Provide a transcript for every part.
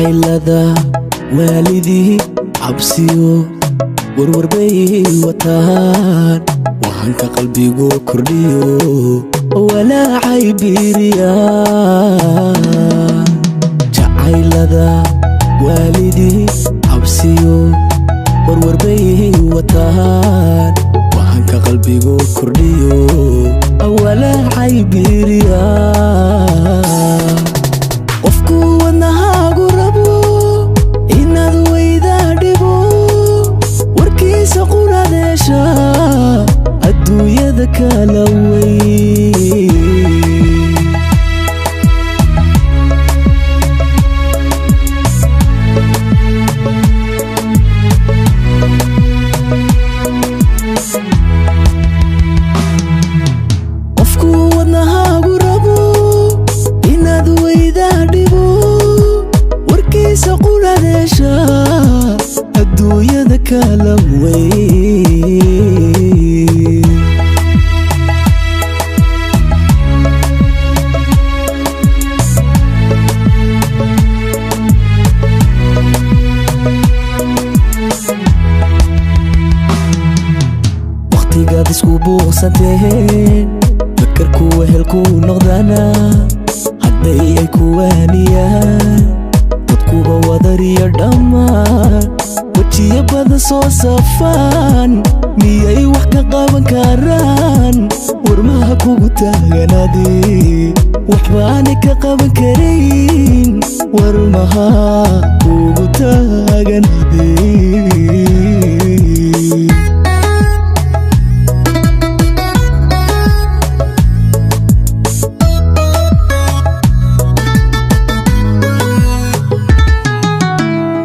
جعيلة والدي عبسيو ورور بي وطان وعنك قلبي جو كرديو ولا عيبيريان جعيلة والدي عبسيو ورور بي وطان وعنك قلبي جو كرديو ولا عيبيريان qofku wadnahaagu rabo inaad weydaadhibo warkiisa quradeesha adduunyada kala wey qofku wadnahaagu rabo inaad weydaadhibo warkiisa quradeesha adduunyada kala wey waqtigaad isku buuqsanteen fakarku wehelku noqdana hadday ay kuwaaniyaan dadkuba wadariyo dhammaan wejiyo badan soo safaan miyay wax ka qaban karaan warmaha kugu taaganaadee waxbaanay ka qaban karayn warmaha kugu taaganaadee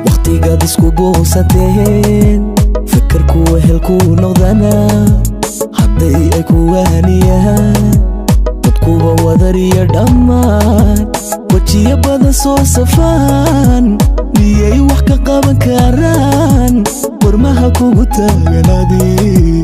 waqtigaad isku buuqsanteen fakarku wehelku noqdana hadday ay kuwaaniyaan dadkuba wadariyo dhammaan wejiyo badan soo safaan miyay wax ka qaban karaan warmaha kugu taaganaadee